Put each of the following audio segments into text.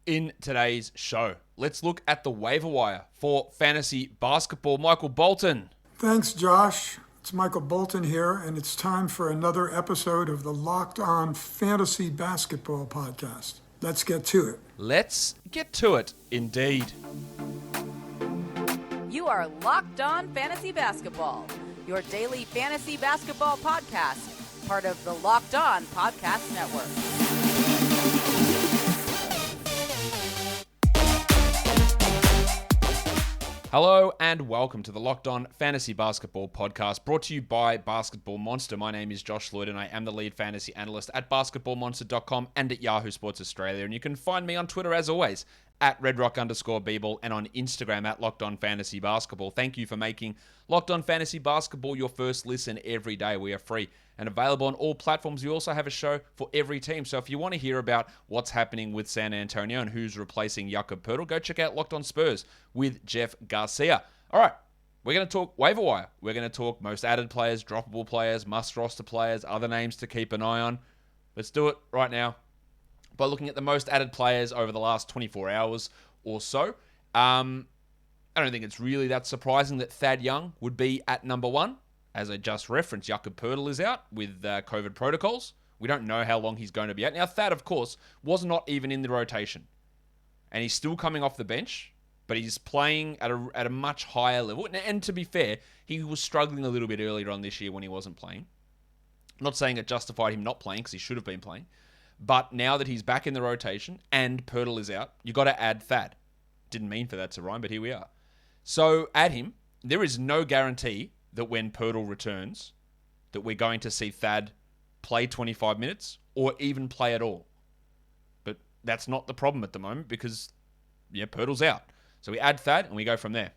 in today's show. Let's look at the waiver wire for fantasy basketball. Michael Bolton. Thanks, Josh. It's Michael Bolton here, and it's time for another episode of the Locked On Fantasy Basketball Podcast. Let's get to it. Let's get to it, indeed. You are Locked On Fantasy Basketball, your daily fantasy basketball podcast, part of the Locked On Podcast Network. Hello and welcome to the Locked On Fantasy Basketball Podcast, brought to you by Basketball Monster. My name is Josh Lloyd and I am the lead fantasy analyst at basketballmonster.com and at Yahoo Sports Australia. And you can find me on Twitter as always at redrock_bball and on Instagram at Locked On Fantasy Basketball. Thank you for making Locked On Fantasy Basketball your first listen every day. We are free and available on all platforms. We also have a show for every team. So if you want to hear about what's happening with San Antonio and who's replacing Jakob Poeltl, go check out Locked On Spurs with Jeff Garcia. All right, we're going to talk waiver wire. We're going to talk most added players, droppable players, must roster players, other names to keep an eye on. Let's do it right now by looking at the most added players over the last 24 hours or so. I don't think it's really that surprising that Thad Young would be at number one. As I just referenced, Jakob Poeltl is out with COVID protocols. We don't know how long he's going to be out. Now, Thad, of course, was not even in the rotation. And he's still coming off the bench, but he's playing at a much higher level. And to be fair, he was struggling a little bit earlier on this year when he wasn't playing. I'm not saying it justified him not playing, because he should have been playing. But now that he's back in the rotation and Poeltl is out, you got to add Thad. Didn't mean for that to rhyme, but here we are. So add him. There is no guarantee that when Poeltl returns, that we're going to see Thad play 25 minutes or even play at all. But that's not the problem at the moment because, Poeltl's out. So we add Thad and we go from there.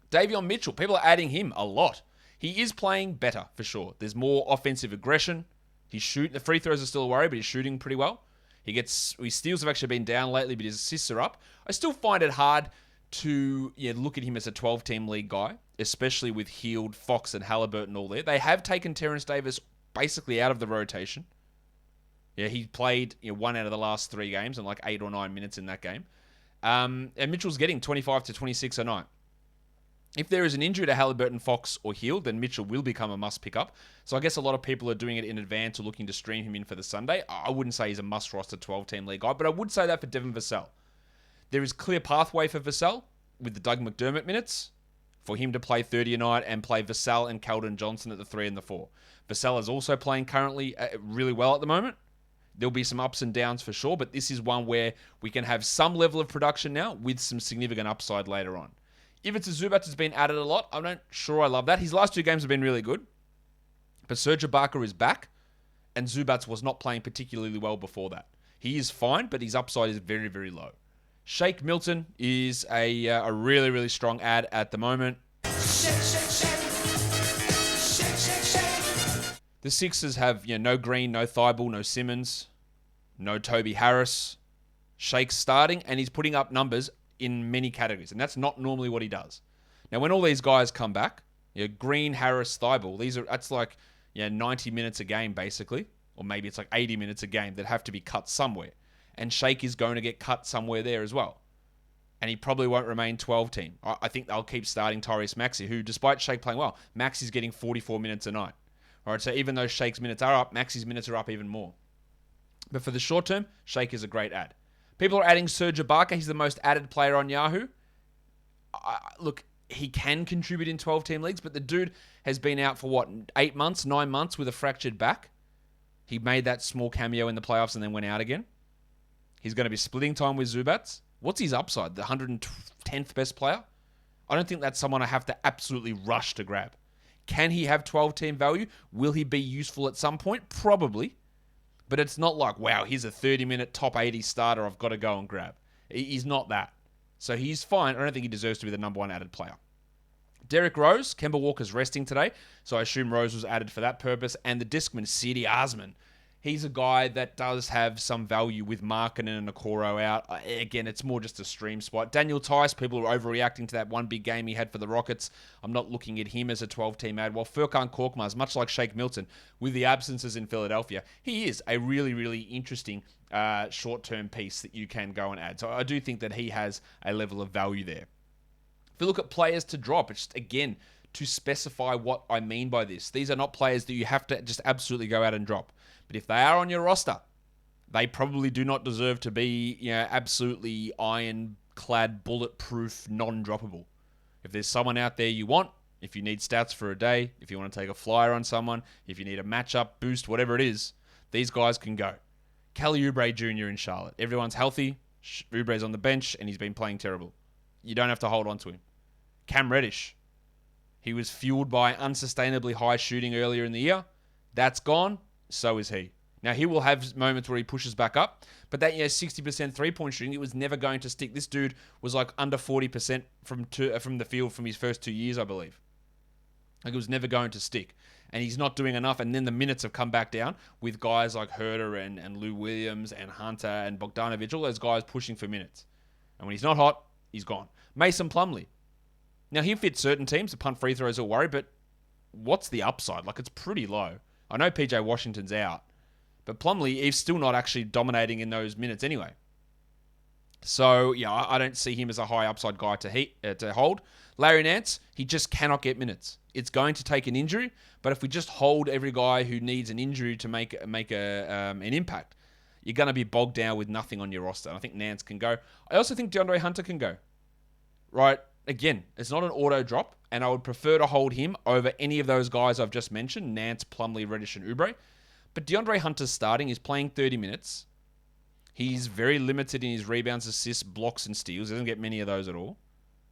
Davion Mitchell, people are adding him a lot. He is playing better for sure. There's more offensive aggression. He's shooting. The free throws are still a worry, but he's shooting pretty well. His steals have actually been down lately, but his assists are up. I still find it hard to look at him as a 12-team league guy, especially with Hield, Fox, and Halliburton all there. They have taken Terrence Davis basically out of the rotation. He played 1 out of the last 3 games and like 8 or 9 minutes in that game. And Mitchell's getting 25 to 26 a night. If there is an injury to Halliburton, Fox, or Hield, then Mitchell will become a must pick up. So I guess a lot of people are doing it in advance or looking to stream him in for the Sunday. I wouldn't say he's a must roster 12-team league guy, but I would say that for Devin Vassell. There is clear pathway for Vassell with the Doug McDermott minutes for him to play 30 a night and play Vassell and Keldon Johnson at the 3 and the 4. Vassell is also playing currently really well at the moment. There'll be some ups and downs for sure, but this is one where we can have some level of production now with some significant upside later on. Ivica Zubac has been added a lot. I'm not sure I love that. His last 2 games have been really good. But Serge Ibaka is back, and Zubac was not playing particularly well before that. He is fine, but his upside is very, very low. Shake Milton is a really, really strong add at the moment. The Sixers have no Green, no Thibault, no Simmons, no Toby Harris. Shake's starting, and he's putting up numbers in many categories, and that's not normally what he does. Now, when all these guys come back, Green, Harris, Thibault, that's like 90 minutes a game basically, or maybe it's like 80 minutes a game that have to be cut somewhere, and Shake is going to get cut somewhere there as well, and he probably won't remain 12-team. I think they'll keep starting Tyrese Maxey, who, despite Shake playing well, Maxey's getting 44 minutes a night. All right, so even though Shake's minutes are up, Maxey's minutes are up even more. But for the short term, Shake is a great add. People are adding Serge Ibaka. He's the most added player on Yahoo. Look, he can contribute in 12-team leagues, but the dude has been out for 8 months, 9 months with a fractured back. He made that small cameo in the playoffs and then went out again. He's going to be splitting time with Zubac. What's his upside? The 110th best player? I don't think that's someone I have to absolutely rush to grab. Can he have 12-team value? Will he be useful at some point? Probably. But it's not like, wow, he's a 30-minute top 80 starter I've got to go and grab. He's not that. So he's fine. I don't think he deserves to be the number 1 added player. Derrick Rose, Kemba Walker's resting today, so I assume Rose was added for that purpose. And the Discman, Cedi Osman. He's a guy that does have some value with Markkanen and Okoro out. Again, it's more just a stream spot. Daniel Tice, people are overreacting to that one big game he had for the Rockets. I'm not looking at him as a 12-team ad. While Furkan Korkmaz, much like Sheikh Milton, with the absences in Philadelphia, he is a really, really interesting short-term piece that you can go and add. So I do think that he has a level of value there. If you look at players to drop, it's, again, to specify what I mean by this. These are not players that you have to just absolutely go out and drop. But if they are on your roster, they probably do not deserve to be, absolutely ironclad, bulletproof, non-droppable. If there's someone out there you want, if you need stats for a day, if you want to take a flyer on someone, if you need a matchup boost, whatever it is, these guys can go. Kelly Oubre Jr. in Charlotte. Everyone's healthy. Oubre's on the bench, and he's been playing terrible. You don't have to hold on to him. Cam Reddish. He was fueled by unsustainably high shooting earlier in the year. That's gone. So is he. Now, he will have moments where he pushes back up, but that 60% three-point shooting, it was never going to stick. This dude was like under 40% from the field from his first 2 years, I believe. Like, it was never going to stick. And he's not doing enough, and then the minutes have come back down with guys like Herter and Lou Williams and Hunter and Bogdanovic, all those guys pushing for minutes. And when he's not hot, he's gone. Mason Plumlee. Now, he fits certain teams. The punt free throws are a worry, but what's the upside? Like, it's pretty low. I know PJ Washington's out, but Plumlee is still not actually dominating in those minutes anyway. So, I don't see him as a high upside guy to hold. Larry Nance, he just cannot get minutes. It's going to take an injury, but if we just hold every guy who needs an injury to make an impact, you're going to be bogged down with nothing on your roster. I think Nance can go. I also think DeAndre Hunter can go. Right? Again, it's not an auto drop, and I would prefer to hold him over any of those guys I've just mentioned, Nance, Plumlee, Reddish, and Oubre. But DeAndre Hunter's starting. He's playing 30 minutes. He's very limited in his rebounds, assists, blocks, and steals. He doesn't get many of those at all.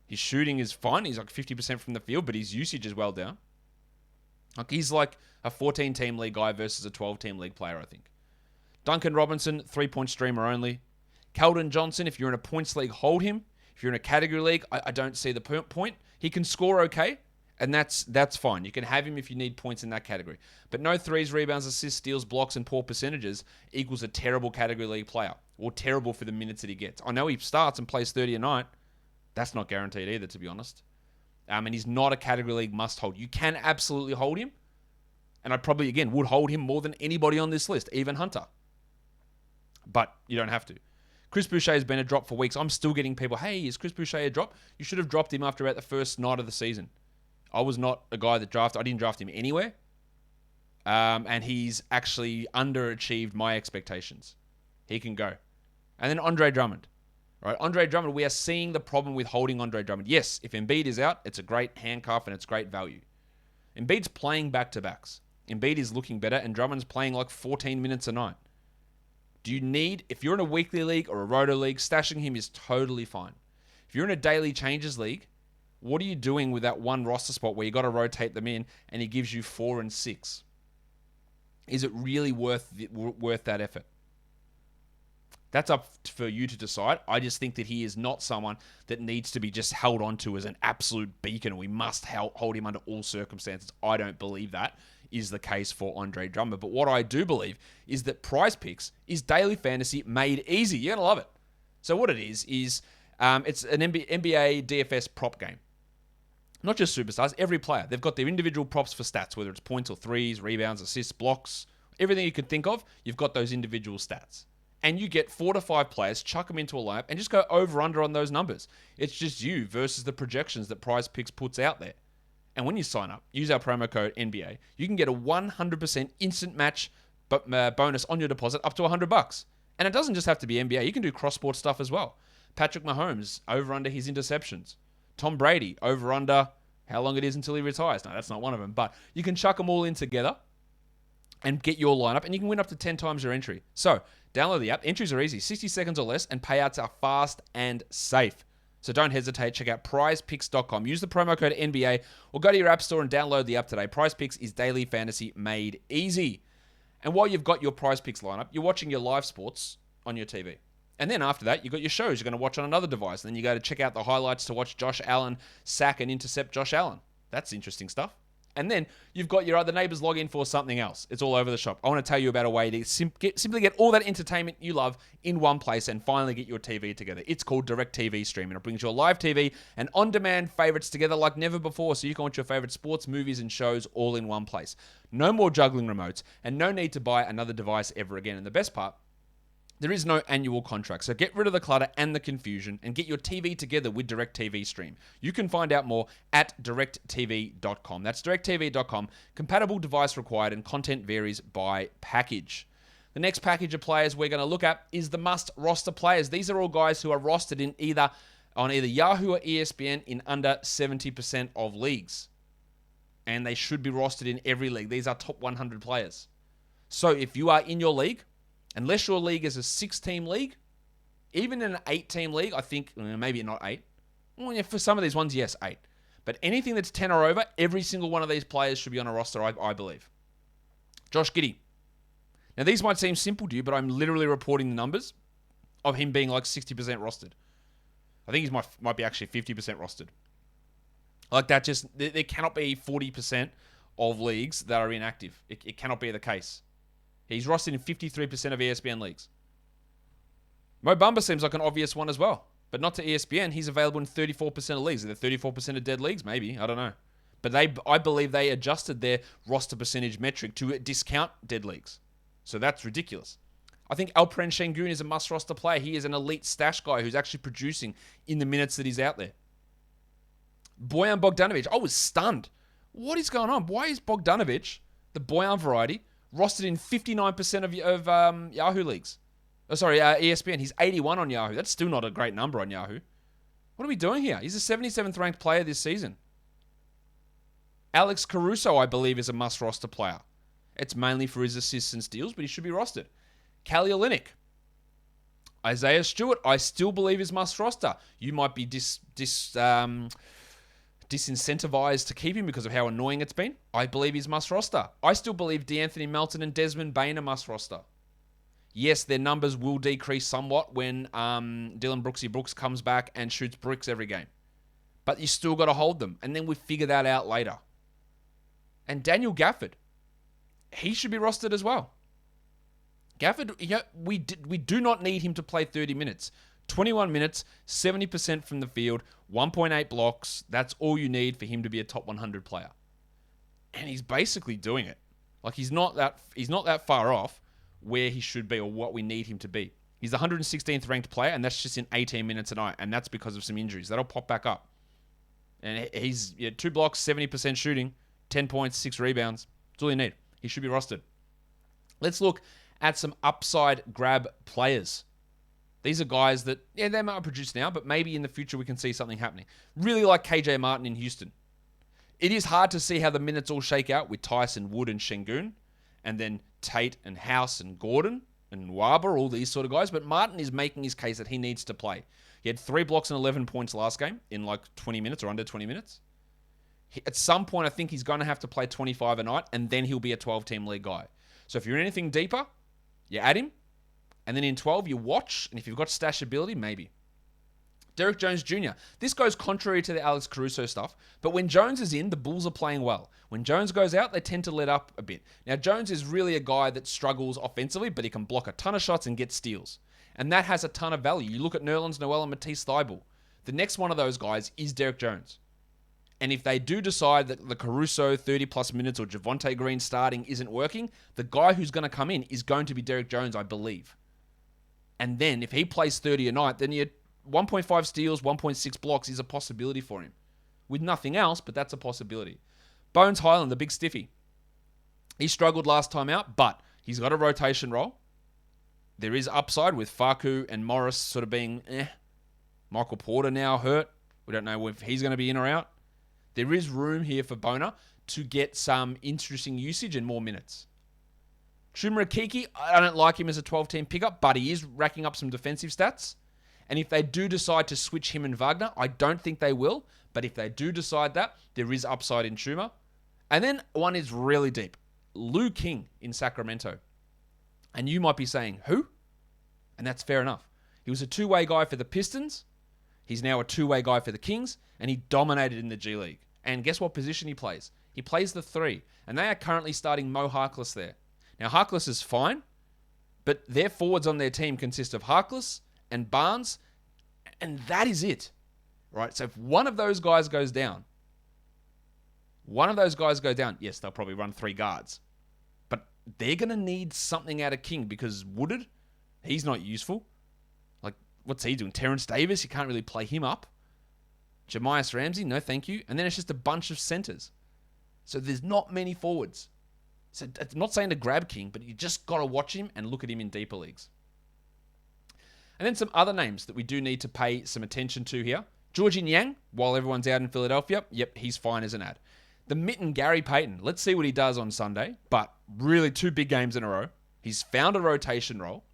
His shooting is fine. He's like 50% from the field, but his usage is well down. Like, he's like a 14-team league guy versus a 12-team league player, I think. Duncan Robinson, 3-point streamer only. Keldon Johnson, if you're in a points league, hold him. If you're in a category league, I don't see the point. He can score okay, and that's fine. You can have him if you need points in that category. But no threes, rebounds, assists, steals, blocks, and poor percentages equals a terrible category league player, or terrible for the minutes that he gets. I know he starts and plays 30 a night. That's not guaranteed either, to be honest. And he's not a category league must-hold. You can absolutely hold him, and I probably, again, would hold him more than anybody on this list, even Hunter. But you don't have to. Chris Boucher has been a drop for weeks. I'm still getting people, hey, is Chris Boucher a drop? You should have dropped him after about the first night of the season. I was not a guy that drafted. I didn't draft him anywhere. And he's actually underachieved my expectations. He can go. And then Andre Drummond. Right, Andre Drummond, we are seeing the problem with holding Andre Drummond. Yes, if Embiid is out, it's a great handcuff and it's great value. Embiid's playing back-to-backs. Embiid is looking better, and Drummond's playing like 14 minutes a night. Do you need, if you're in a weekly league or a roto league, stashing him is totally fine. If you're in a daily changes league, what are you doing with that one roster spot where you got to rotate them in and he gives you 4 and 6? Is it really worth that effort? That's up for you to decide. I just think that he is not someone that needs to be just held onto as an absolute beacon. We must hold him under all circumstances. I don't believe that is the case for Andre Drummond. But what I do believe is that Prize Picks is daily fantasy made easy. You're going to love it. So what it is it's an NBA DFS prop game. Not just superstars, every player. They've got their individual props for stats, whether it's points or threes, rebounds, assists, blocks, everything you could think of, you've got those individual stats. And you get 4 to 5 players, chuck them into a lineup, and just go over-under on those numbers. It's just you versus the projections that Prize Picks puts out there. And when you sign up, use our promo code NBA, you can get a 100% instant match bonus on your deposit up to $100. And it doesn't just have to be NBA. You can do cross-sport stuff as well. Patrick Mahomes, over-under his interceptions. Tom Brady, over-under how long it is until he retires. No, that's not one of them. But you can chuck them all in together and get your lineup, and you can win up to 10 times your entry. So, download the app. Entries are easy, 60 seconds or less, and payouts are fast and safe. So don't hesitate. Check out prizepicks.com. Use the promo code NBA or go to your app store and download the app today. Prize Picks is daily fantasy made easy. And while you've got your Prize Picks lineup, you're watching your live sports on your TV. And then after that, you've got your shows you're going to watch on another device. And then you go to check out the highlights to watch Josh Allen sack and intercept Josh Allen. That's interesting stuff. And then you've got your other neighbors log in for something else. It's all over the shop. I want to tell you about a way to simply get all that entertainment you love in one place and finally get your TV together. It's called Direct TV Stream, and it brings your live TV and on-demand favorites together like never before, so you can watch your favorite sports, movies, and shows all in one place. No more juggling remotes, and no need to buy another device ever again. And the best part, there is no annual contract, so get rid of the clutter and the confusion and get your TV together with DirecTV Stream. You can find out more at directtv.com. That's directtv.com. Compatible device required and content varies by package. The next package of players we're going to look at is the must roster players. These are all guys who are rostered in either Yahoo or ESPN in under 70% of leagues. And they should be rostered in every league. These are top 100 players. So if you are in your league, unless your league is a 6-team league, even in an 8-team league, I think, maybe not 8. Well, yeah, for some of these ones, yes, 8. But anything that's 10 or over, every single one of these players should be on a roster, I believe. Josh Giddey. Now, these might seem simple to you, but I'm literally reporting the numbers of him being like 60% rostered. I think he might be actually 50% rostered. Like that, there cannot be 40% of leagues that are inactive. It cannot be the case. He's rostered in 53% of ESPN leagues. Mo Bamba seems like an obvious one as well, but not to ESPN. He's available in 34% of leagues. Are there 34% of dead leagues? Maybe. I don't know. But I believe they adjusted their roster percentage metric to discount dead leagues. So that's ridiculous. I think Alperen Şengün is a must-roster player. He is an elite stash guy who's actually producing in the minutes that he's out there. Bojan Bogdanovic. I was stunned. What is going on? Why is Bogdanovic, the Bojan variety, rostered in 59% of Yahoo leagues? ESPN. He's 81 on Yahoo. That's still not a great number on Yahoo. What are we doing here? He's a 77th ranked player this season. Alex Caruso, I believe, is a must-roster player. It's mainly for his assists and steals, but he should be rostered. Kelly Olynyk. Isaiah Stewart, I still believe is must-roster. You might be disincentivized to keep him because of how annoying it's been. I believe he's must-roster. I still believe DeAnthony Melton and Desmond Bane are must-roster. Yes, their numbers will decrease somewhat when Dylan Brooksy Brooks comes back and shoots bricks every game. But you still got to hold them, and then we figure that out later. And Daniel Gafford. He should be rostered as well. Gafford, we do not need him to play 30 minutes. 21 minutes, 70% from the field, 1.8 blocks. That's all you need for him to be a top 100 player. And he's basically doing it. Like he's not that far off where he should be or what we need him to be. He's the 116th ranked player, and that's just in 18 minutes a night, and that's because of some injuries. That'll pop back up. And he's 2 blocks, 70% shooting, 10 points, 6 rebounds. That's all you need. He should be rostered. Let's look at some upside grab players. These are guys that, they might produce now, but maybe in the future we can see something happening. Really like KJ Martin in Houston. It is hard to see how the minutes all shake out with Tyson, Wood, and Şengün, and then Tate and House and Gordon and Nwaba, all these sort of guys. But Martin is making his case that he needs to play. He had 3 blocks and 11 points last game in like 20 minutes or under 20 minutes. At some point, I think he's going to have to play 25 a night, and then he'll be a 12-team league guy. So if you're in anything deeper, you add him, and then in 12, you watch, and if you've got stash ability, maybe. Derek Jones Jr. This goes contrary to the Alex Caruso stuff, but when Jones is in, the Bulls are playing well. When Jones goes out, they tend to let up a bit. Now, Jones is really a guy that struggles offensively, but he can block a ton of shots and get steals. And that has a ton of value. You look at Nerlens Noel and Matisse Thybulle. The next one of those guys is Derek Jones. And if they do decide that the Caruso 30-plus minutes or Javonte Green starting isn't working, the guy who's going to come in is going to be Derek Jones, I believe. And then if he plays 30 a night, then 1.5 steals, 1.6 blocks is a possibility for him. With nothing else, but that's a possibility. Bones Highland, the big stiffy. He struggled last time out, but he's got a rotation role. There is upside with Facu and Morris sort of being Michael Porter now hurt. We don't know if he's going to be in or out. There is room here for Bona to get some interesting usage and more minutes. Chuma Okeke, I don't like him as a 12-team pickup, but he is racking up some defensive stats. And if they do decide to switch him and Wagner, I don't think they will. But if they do decide that, there is upside in Chuma. And then one is really deep. Lou King in Sacramento. And you might be saying, who? And that's fair enough. He was a two-way guy for the Pistons. He's now a two-way guy for the Kings. And he dominated in the G League. And guess what position he plays? He plays the 3, and they are currently starting Mo Harkless there. Now, Harkless is fine, but their forwards on their team consist of Harkless and Barnes, and that is it, right? So if one of those guys goes down, yes, they'll probably run 3 guards, but they're going to need something out of King because Woodard, he's not useful. Like, what's he doing? Terrence Davis, you can't really play him up. Jamias Ramsey, no thank you. And then it's just a bunch of centers. So there's not many forwards. So I'm not saying to grab King, but you just got to watch him and look at him in deeper leagues. And then some other names that we do need to pay some attention to here. Georgie Niang, while everyone's out in Philadelphia, yep, he's fine as an ad. The mitten Gary Payton, let's see what he does on Sunday, but really 2 big games in a row. He's found a rotation role.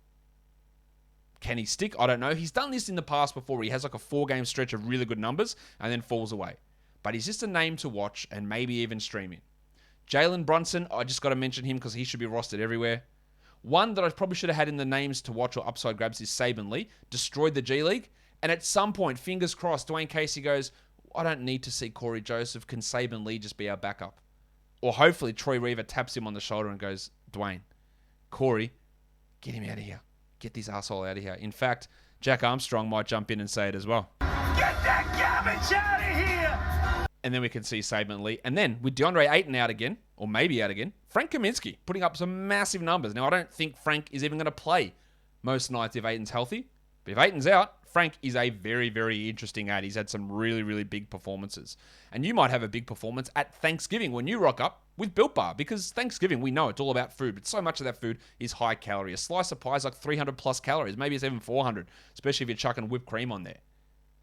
Can he stick? I don't know. He's done this in the past before. He has like a 4-game stretch of really good numbers and then falls away. But he's just a name to watch and maybe even stream in. Jalen Brunson, I just got to mention him because he should be rostered everywhere. One that I probably should have had in the names to watch or upside grabs is Saban Lee. Destroyed the G League. And at some point, fingers crossed, Dwayne Casey goes, I don't need to see Corey Joseph. Can Saban Lee just be our backup? Or hopefully Troy Reaver taps him on the shoulder and goes, Dwayne, Corey, get him out of here. Get this asshole out of here. In fact, Jack Armstrong might jump in and say it as well. Get that garbage out of here! And then we can see Saban Lee. And then with DeAndre Ayton out again, or maybe out again, Frank Kaminsky putting up some massive numbers. Now, I don't think Frank is even going to play most nights if Ayton's healthy. But if Ayton's out, Frank is a very, very interesting ad. He's had some really, really big performances. And you might have a big performance at Thanksgiving when you rock up with Built Bar. Because Thanksgiving, we know it's all about food. But so much of that food is high calorie. A slice of pie is like 300 plus calories. Maybe it's even 400. Especially if you're chucking whipped cream on there.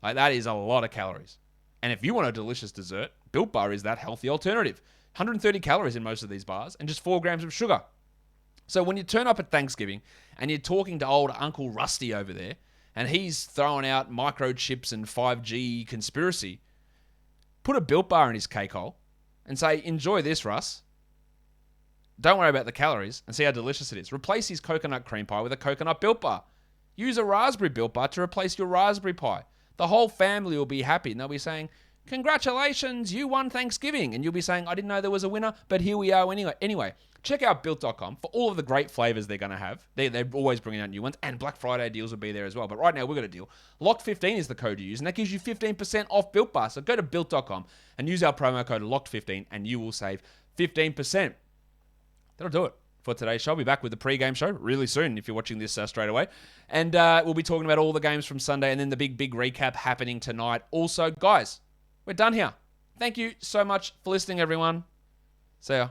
Like, that is a lot of calories. And if you want a delicious dessert, Built Bar is that healthy alternative. 130 calories in most of these bars and just 4 grams of sugar. So when you turn up at Thanksgiving and you're talking to old Uncle Rusty over there, and he's throwing out microchips and 5G conspiracy, put a Built Bar in his cake hole and say, enjoy this, Russ. Don't worry about the calories and see how delicious it is. Replace his coconut cream pie with a coconut Built Bar. Use a raspberry Built Bar to replace your raspberry pie. The whole family will be happy and they'll be saying, congratulations, you won Thanksgiving. And you'll be saying, I didn't know there was a winner, but here we are anyway. Check out Built.com for all of the great flavors they're going to have. They're always bringing out new ones, and Black Friday deals will be there as well. But right now, we've got a deal. Locked15 is the code you use, and that gives you 15% off Built Bar. So go to Built.com and use our promo code Locked15, and you will save 15%. That'll do it for today's show. I'll be back with the pre-game show really soon if you're watching this straight away. And we'll be talking about all the games from Sunday and then the big recap happening tonight. Also, guys, we're done here. Thank you so much for listening, everyone. See ya.